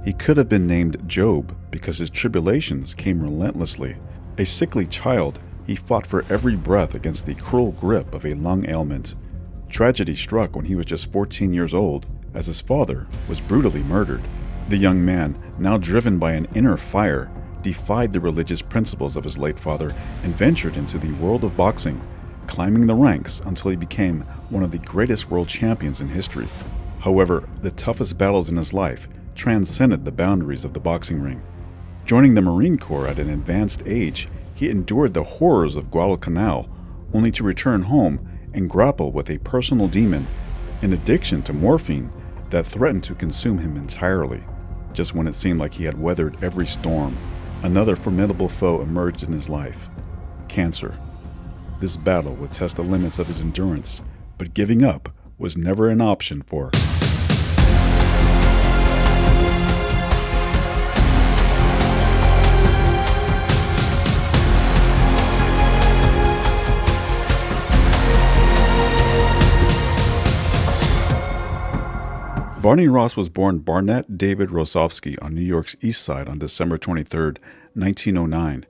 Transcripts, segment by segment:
He could have been named Job because his tribulations came relentlessly. A sickly child, he fought for every breath against the cruel grip of a lung ailment. Tragedy struck when he was just 14 years old, as his father was brutally murdered. The young man, now driven by an inner fire, defied the religious principles of his late father and ventured into the world of boxing, climbing the ranks until he became one of the greatest world champions in history. However, the toughest battles in his life transcended the boundaries of the boxing ring. Joining the Marine Corps at an advanced age, he endured the horrors of Guadalcanal, only to return home and grapple with a personal demon, an addiction to morphine that threatened to consume him entirely. Just when it seemed like he had weathered every storm, another formidable foe emerged in his life: cancer. This battle would test the limits of his endurance, but giving up was never an option for Barney Ross was born Barnett David Rosovsky on New York's East Side on December 23, 1909.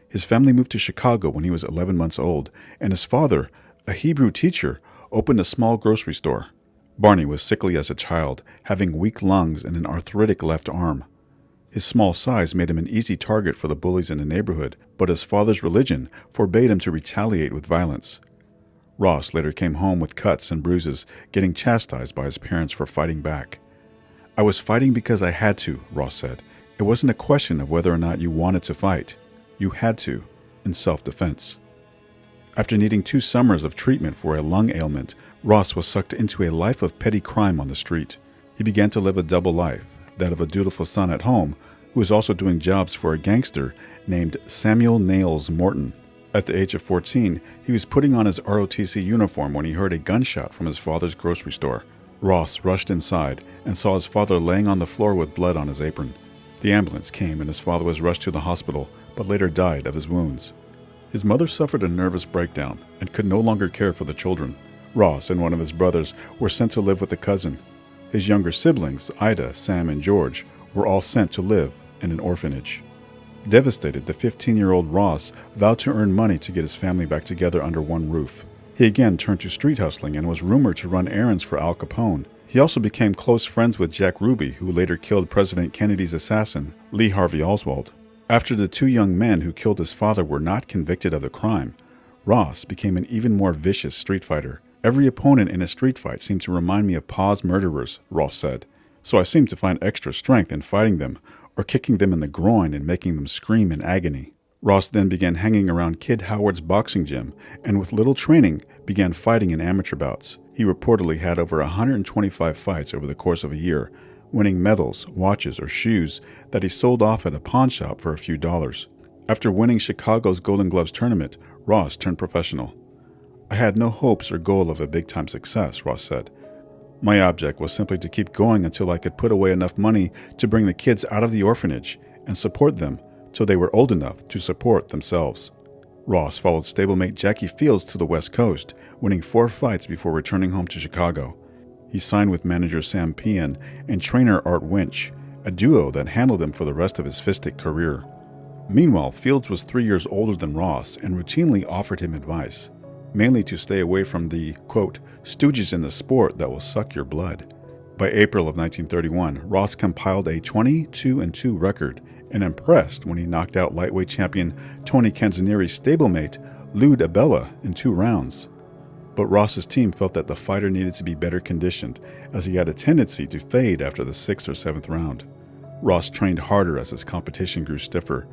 His family moved to Chicago when he was 11 months old, and his father, a Hebrew teacher, opened a small grocery store. Barney was sickly as a child, having weak lungs and an arthritic left arm. His small size made him an easy target for the bullies in the neighborhood, but his father's religion forbade him to retaliate with violence. Ross later came home with cuts and bruises, getting chastised by his parents for fighting back. "I was fighting because I had to," Ross said. "It wasn't a question of whether or not you wanted to fight. You had to, in self-defense." After needing 2 summers of treatment for a lung ailment, Ross was sucked into a life of petty crime on the street. He began to live a double life, that of a dutiful son at home, who was also doing jobs for a gangster named Samuel Nails Morton. At the age of 14, he was putting on his ROTC uniform when he heard a gunshot from his father's grocery store. Ross rushed inside and saw his father laying on the floor with blood on his apron. The ambulance came and his father was rushed to the hospital, but later died of his wounds. His mother suffered a nervous breakdown and could no longer care for the children. Ross and one of his brothers were sent to live with a cousin. His younger siblings, Ida, Sam, and George, were all sent to live in an orphanage. Devastated, the 15-year-old Ross vowed to earn money to get his family back together under one roof. He again turned to street hustling and was rumored to run errands for Al Capone. He also became close friends with Jack Ruby, who later killed President Kennedy's assassin, Lee Harvey Oswald. After the 2 young men who killed his father were not convicted of the crime, Ross became an even more vicious street fighter. "Every opponent in a street fight seemed to remind me of Pa's murderers," Ross said, "so I seemed to find extra strength in fighting them, or kicking them in the groin and making them scream in agony." Ross then began hanging around Kid Howard's boxing gym, and with little training, began fighting in amateur bouts. He reportedly had over 125 fights over the course of a year, winning medals, watches, or shoes that he sold off at a pawn shop for a few dollars. After winning Chicago's Golden Gloves tournament, Ross turned professional. "I had no hopes or goal of a big-time success," Ross said. "My object was simply to keep going until I could put away enough money to bring the kids out of the orphanage and support them till they were old enough to support themselves." Ross followed stablemate Jackie Fields to the West Coast, winning 4 fights before returning home to Chicago. He signed with manager Sam Pean and trainer Art Winch, a duo that handled him for the rest of his fistic career. Meanwhile, Fields was 3 years older than Ross and routinely offered him advice, mainly to stay away from the, quote, stooges in the sport that will suck your blood. By April of 1931, Ross compiled a 22-2 record and impressed when he knocked out lightweight champion Tony Canzonieri's stablemate Lou DiBella in 2 rounds. But Ross's team felt that the fighter needed to be better conditioned, as he had a tendency to fade after the 6th or 7th round. Ross trained harder as his competition grew stiffer.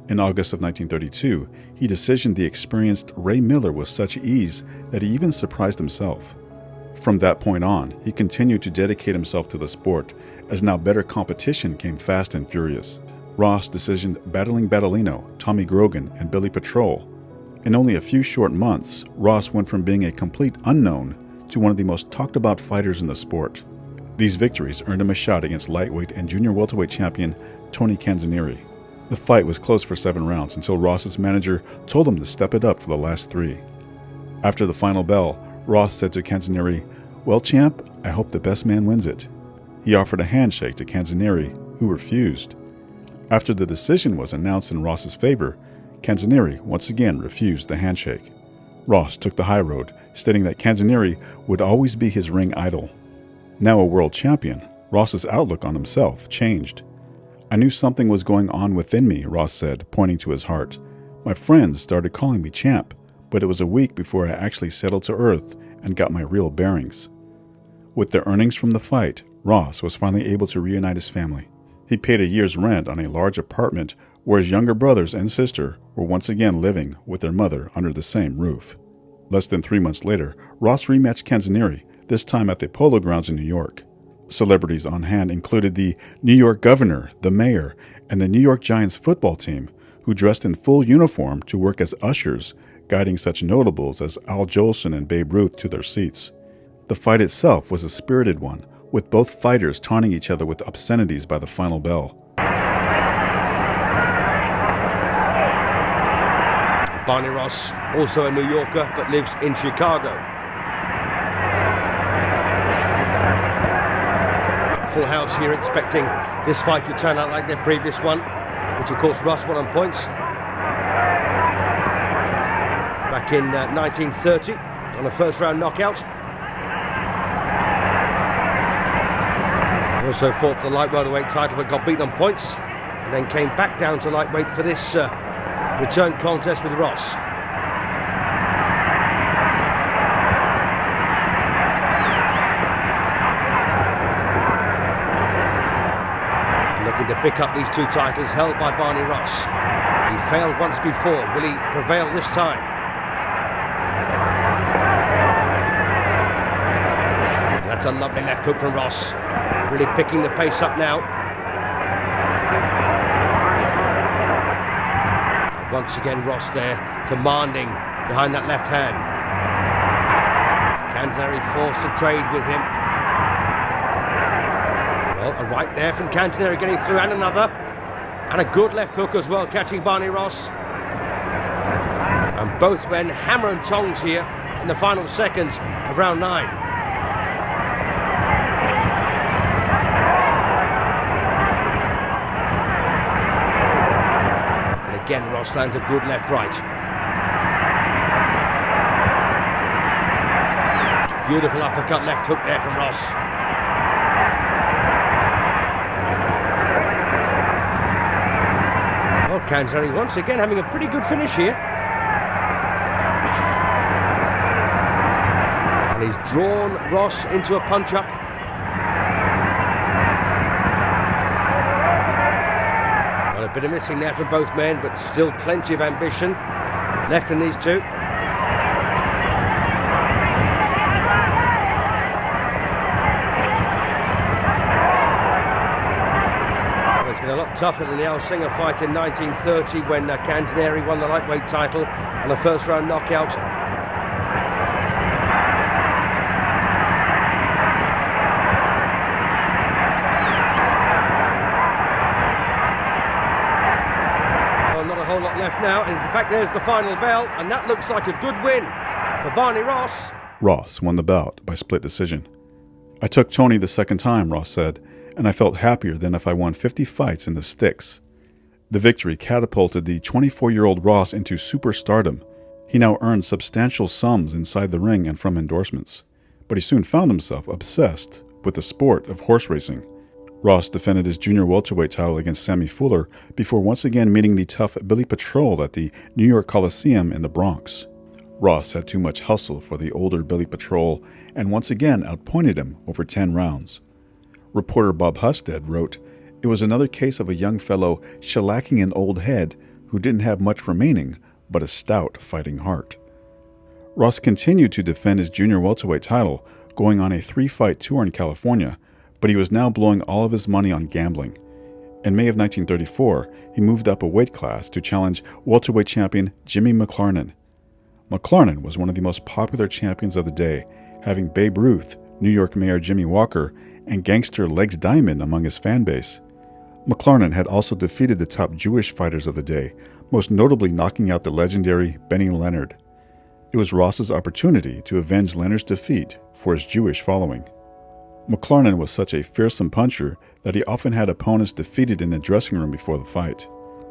In August of 1932, he decisioned the experienced Ray Miller with such ease that he even surprised himself. From that point on, he continued to dedicate himself to the sport, as now better competition came fast and furious. Ross decisioned Battling Battalino, Tommy Grogan, and Billy Patrol. In only a few short months, Ross went from being a complete unknown to one of the most talked-about fighters in the sport. These victories earned him a shot against lightweight and junior welterweight champion Tony Canzonieri. The fight was close for 7 rounds until Ross's manager told him to step it up for the last 3. After the final bell, Ross said to Canzonieri, "Well, champ, I hope the best man wins it." He offered a handshake to Canzonieri, who refused. After the decision was announced in Ross's favor, Canzanieri once again refused the handshake. Ross took the high road, stating that Canzanieri would always be his ring idol. Now a world champion, Ross's outlook on himself changed. "I knew something was going on within me," Ross said, pointing to his heart. "My friends started calling me champ, but it was a week before I actually settled to earth and got my real bearings." With the earnings from the fight, Ross was finally able to reunite his family. He paid a year's rent on a large apartment where his younger brothers and sister were once again living with their mother under the same roof. Less than 3 months later, Ross rematched Canzanieri, this time at the Polo Grounds in New York. Celebrities on hand included the New York governor, the mayor, and the New York Giants football team, who dressed in full uniform to work as ushers, guiding such notables as Al Jolson and Babe Ruth to their seats. The fight itself was a spirited one, with both fighters taunting each other with obscenities by the final bell. Barney Ross, also a New Yorker, but lives in Chicago. Full house here, expecting this fight to turn out like their previous one, which of course Ross won on points back in 1930 on a first round knockout. He also fought for the light welterweight title but got beaten on points, and then came back down to lightweight for this return contest with Ross. Looking to pick up these two titles held by Barney Ross. He failed once before. Will he prevail this time? That's a lovely left hook from Ross. Really picking the pace up now. Once again, Ross there, commanding behind that left hand. Canzanieri forced to trade with him. Well, a right there from Canzanieri getting through, and another. And a good left hook as well, catching Barney Ross. And both men hammer and tongs here in the final seconds of round 9. Again, Ross lands a good left-right. Beautiful uppercut left hook there from Ross. Well, Canzanieri once again having a pretty good finish here. And he's drawn Ross into a punch-up. Well, a bit of missing there from both men, but still plenty of ambition left in these two. Well, it's been a lot tougher than the Al Singer fight in 1930 when Canzanieri won the lightweight title on a first-round knockout. Not a whole lot left now, and in fact there's the final bell, and that looks like a good win for Barney Ross. Ross won the bout by split decision. "I took Tony the second time," Ross said, "and I felt happier than if I won 50 fights in the sticks." The victory catapulted the 24-year-old Ross into superstardom. He now earned substantial sums inside the ring and from endorsements, but he soon found himself obsessed with the sport of horse racing. Ross defended his junior welterweight title against Sammy Fuller before once again meeting the tough Billy Patrol at the New York Coliseum in the Bronx. Ross had too much hustle for the older Billy Patrol and once again outpointed him over 10 rounds. Reporter Bob Husted wrote, "It was another case of a young fellow shellacking an old head who didn't have much remaining but a stout fighting heart." Ross continued to defend his junior welterweight title, going on a 3-fight tour in California, but he was now blowing all of his money on gambling. In May of 1934, he moved up a weight class to challenge welterweight champion Jimmy McLarnin. McLarnin was one of the most popular champions of the day, having Babe Ruth, New York Mayor Jimmy Walker, and gangster Legs Diamond among his fan base. McLarnin had also defeated the top Jewish fighters of the day, most notably knocking out the legendary Benny Leonard. It was Ross's opportunity to avenge Leonard's defeat for his Jewish following. McLarnin was such a fearsome puncher that he often had opponents defeated in the dressing room before the fight.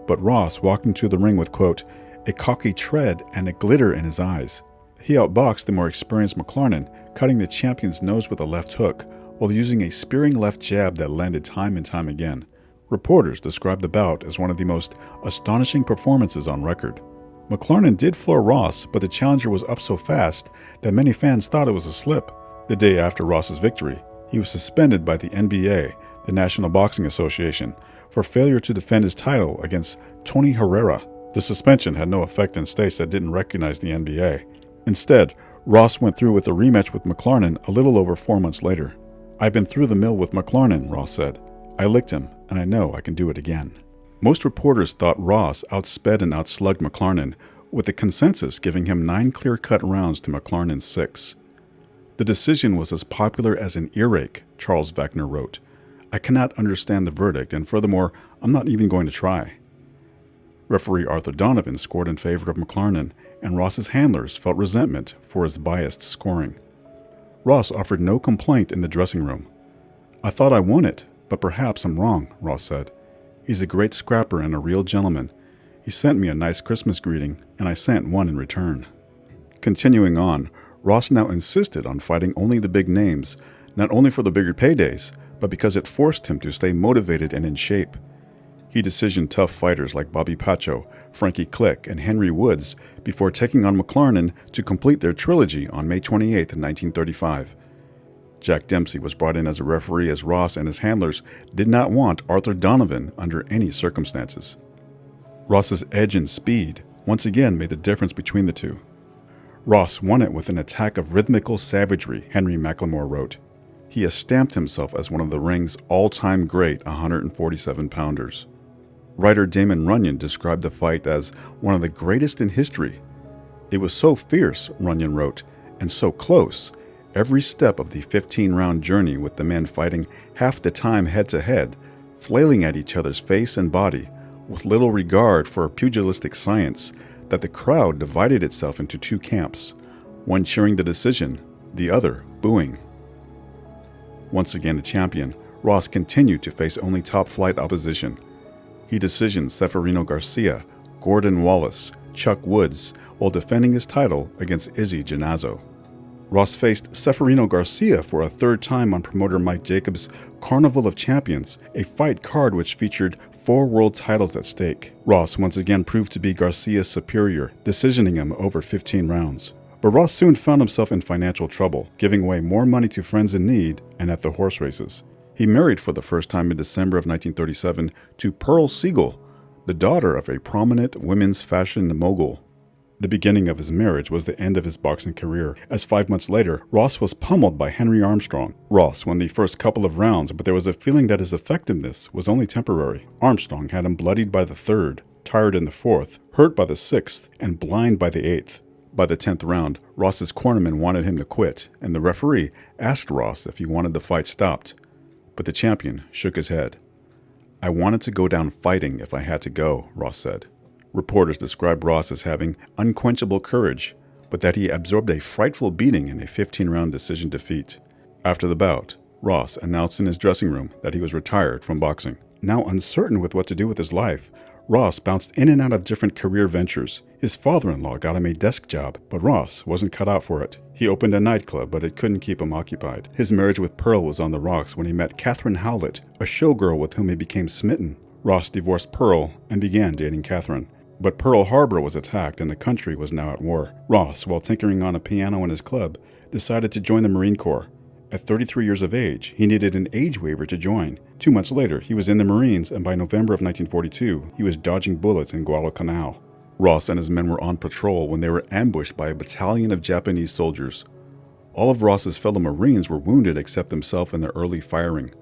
But Ross walked into the ring with, quote, a cocky tread and a glitter in his eyes. He outboxed the more experienced McLarnin, cutting the champion's nose with a left hook, while using a spearing left jab that landed time and time again. Reporters described the bout as one of the most astonishing performances on record. McLarnin did floor Ross, but the challenger was up so fast that many fans thought it was a slip. The day after Ross's victory, he was suspended by the NBA, the National Boxing Association, for failure to defend his title against Tony Herrera. The suspension had no effect in states that didn't recognize the NBA. Instead, Ross went through with a rematch with McLarnin a little over 4 months later. I've been through the mill with McLarnin, Ross said. I licked him, and I know I can do it again. Most reporters thought Ross outsped and outslugged McLarnin, with the consensus giving him 9 clear-cut rounds to McLarnin's 6. The decision was as popular as an earache, Charles Wagner wrote. I cannot understand the verdict, and furthermore, I'm not even going to try. Referee Arthur Donovan scored in favor of McLarnin, and Ross's handlers felt resentment for his biased scoring. Ross offered no complaint in the dressing room. I thought I won it, but perhaps I'm wrong, Ross said. He's a great scrapper and a real gentleman. He sent me a nice Christmas greeting, and I sent one in return. Continuing on, Ross now insisted on fighting only the big names, not only for the bigger paydays, but because it forced him to stay motivated and in shape. He decisioned tough fighters like Bobby Pacho, Frankie Click, and Henry Woods before taking on McLarnin to complete their trilogy on May 28, 1935. Jack Dempsey was brought in as a referee as Ross and his handlers did not want Arthur Donovan under any circumstances. Ross's edge and speed once again made the difference between the two. Ross won it with an attack of rhythmical savagery, Henry McLemore wrote. He has stamped himself as one of the ring's all-time great 147-pounders. Writer Damon Runyon described the fight as one of the greatest in history. It was so fierce, Runyon wrote, and so close, every step of the 15-round journey with the men fighting half the time head-to-head, flailing at each other's face and body, with little regard for pugilistic science, that the crowd divided itself into 2 camps, one cheering the decision, the other booing. Once again a champion, Ross continued to face only top-flight opposition. He decisioned Seferino Garcia, Gordon Wallace, Chuck Woods, while defending his title against Izzy Genazzo. Ross faced Seferino Garcia for a 3rd time on promoter Mike Jacobs' Carnival of Champions, a fight card which featured 4 world titles at stake. Ross once again proved to be Garcia's superior, decisioning him over 15 rounds. But Ross soon found himself in financial trouble, giving away more money to friends in need and at the horse races. He married for the first time in December of 1937 to Pearl Siegel, the daughter of a prominent women's fashion mogul. The beginning of his marriage was the end of his boxing career, as 5 months later, Ross was pummeled by Henry Armstrong. Ross won the first couple of rounds, but there was a feeling that his effectiveness was only temporary. Armstrong had him bloodied by the 3rd, tired in the 4th, hurt by the 6th, and blind by the 8th. By the 10th round, Ross's cornerman wanted him to quit, and the referee asked Ross if he wanted the fight stopped. But the champion shook his head. I wanted to go down fighting if I had to go, Ross said. Reporters described Ross as having unquenchable courage, but that he absorbed a frightful beating in a 15-round decision defeat. After the bout, Ross announced in his dressing room that he was retired from boxing. Now uncertain with what to do with his life, Ross bounced in and out of different career ventures. His father-in-law got him a desk job, but Ross wasn't cut out for it. He opened a nightclub, but it couldn't keep him occupied. His marriage with Pearl was on the rocks when he met Catherine Howlett, a showgirl with whom he became smitten. Ross divorced Pearl and began dating Catherine. But Pearl Harbor was attacked and the country was now at war. Ross, while tinkering on a piano in his club, decided to join the Marine Corps. At 33 years of age, he needed an age waiver to join. 2 months later, he was in the Marines, and by November of 1942, he was dodging bullets in Guadalcanal. Ross and his men were on patrol when they were ambushed by a battalion of Japanese soldiers. All of Ross's fellow Marines were wounded except himself in the early firing.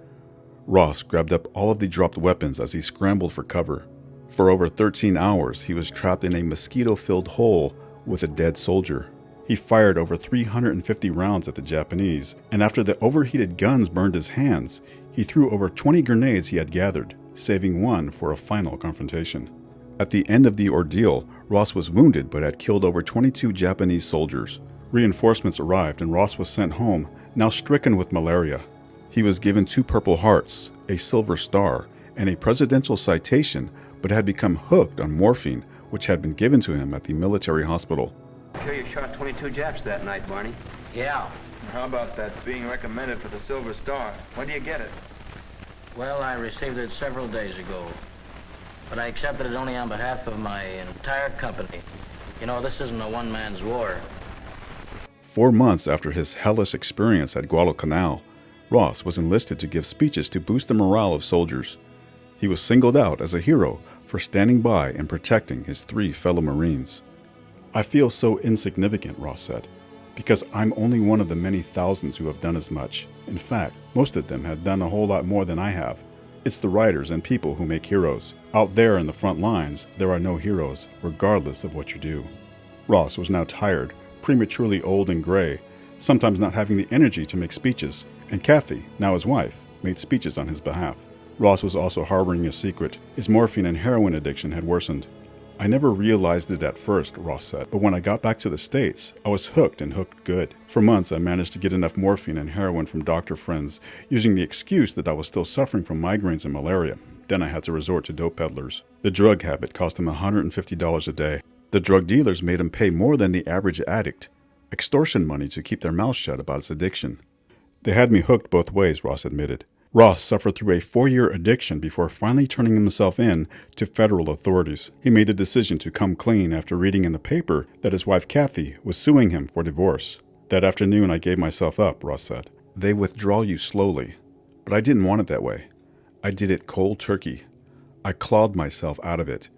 Ross grabbed up all of the dropped weapons as he scrambled for cover. For over 13 hours, he was trapped in a mosquito-filled hole with a dead soldier. He fired over 350 rounds at the Japanese, and after the overheated guns burned his hands, he threw over 20 grenades he had gathered, saving one for a final confrontation. At the end of the ordeal, Ross was wounded but had killed over 22 Japanese soldiers. Reinforcements arrived and Ross was sent home, now stricken with malaria. He was given 2 Purple Hearts, a Silver Star, and a presidential citation, but had become hooked on morphine, which had been given to him at the military hospital. I'm sure you shot 22 Japs that night, Barney. Yeah. How about that being recommended for the Silver Star? When do you get it? Well, I received it several days ago. But I accepted it only on behalf of my entire company. You know, this isn't a one-man's war. 4 months after his hellish experience at Guadalcanal, Ross was enlisted to give speeches to boost the morale of soldiers. He was singled out as a hero for standing by and protecting his 3 fellow Marines. "I feel so insignificant," Ross said, "because I'm only one of the many thousands who have done as much. In fact, most of them have done a whole lot more than I have. It's the writers and people who make heroes. Out there in the front lines, there are no heroes, regardless of what you do." Ross was now tired, prematurely old and gray, sometimes not having the energy to make speeches, and Kathy, now his wife, made speeches on his behalf. Ross was also harboring a secret. His morphine and heroin addiction had worsened. "I never realized it at first," Ross said, "but when I got back to the States, I was hooked and hooked good. For months, I managed to get enough morphine and heroin from doctor friends, using the excuse that I was still suffering from migraines and malaria. Then I had to resort to dope peddlers. The drug habit cost him $150 a day. The drug dealers made him pay more than the average addict, extortion money to keep their mouths shut about his addiction. They had me hooked both ways," Ross admitted. Ross suffered through a 4-year addiction before finally turning himself in to federal authorities. He made the decision to come clean after reading in the paper that his wife Kathy was suing him for divorce. "That afternoon I gave myself up," Ross said. "They withdraw you slowly, but I didn't want it that way. I did it cold turkey. I clawed myself out of it.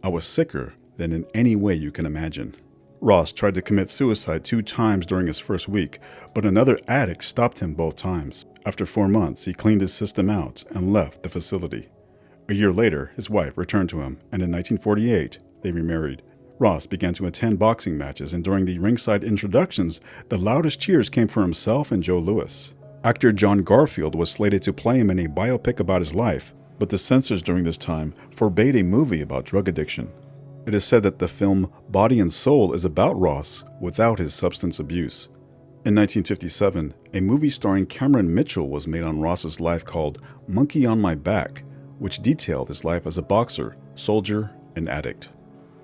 I was sicker than in any way you can imagine." Ross tried to commit suicide 2 times during his first week, but another addict stopped him both times. After 4 months, he cleaned his system out and left the facility. A year later, his wife returned to him, and in 1948, they remarried. Ross began to attend boxing matches, and during the ringside introductions, the loudest cheers came for himself and Joe Louis. Actor John Garfield was slated to play him in a biopic about his life, but the censors during this time forbade a movie about drug addiction. It is said that the film Body and Soul is about Ross without his substance abuse. In 1957, a movie starring Cameron Mitchell was made on Ross's life called Monkey on My Back, which detailed his life as a boxer, soldier, and addict.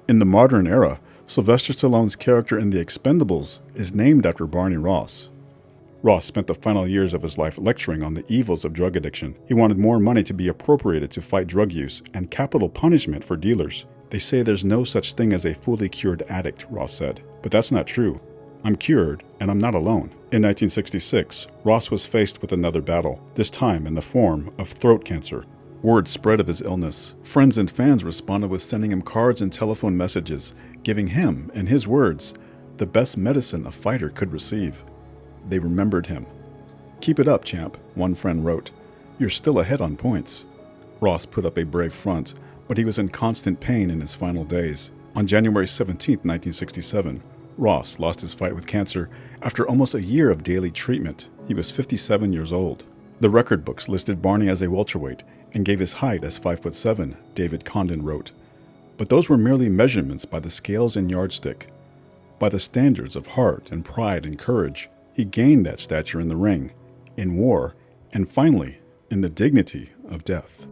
In the modern era, Sylvester Stallone's character in The Expendables is named after Barney Ross. Ross spent the final years of his life lecturing on the evils of drug addiction. He wanted more money to be appropriated to fight drug use and capital punishment for dealers. "They say there's no such thing as a fully cured addict," Ross said, "but that's not true. I'm cured, and I'm not alone." In 1966, Ross was faced with another battle, this time in the form of throat cancer. Word spread of his illness. Friends and fans responded with sending him cards and telephone messages, giving him, in his words, the best medicine a fighter could receive. They remembered him. "Keep it up, champ," one friend wrote. "You're still ahead on points." Ross put up a brave front, but he was in constant pain in his final days. On January 17, 1967, Ross lost his fight with cancer after almost a year of daily treatment. He was 57 years old. The record books listed Barney as a welterweight and gave his height as 5'7", David Condon wrote. But those were merely measurements by the scales and yardstick. By the standards of heart and pride and courage, he gained that stature in the ring, in war, and finally, in the dignity of death.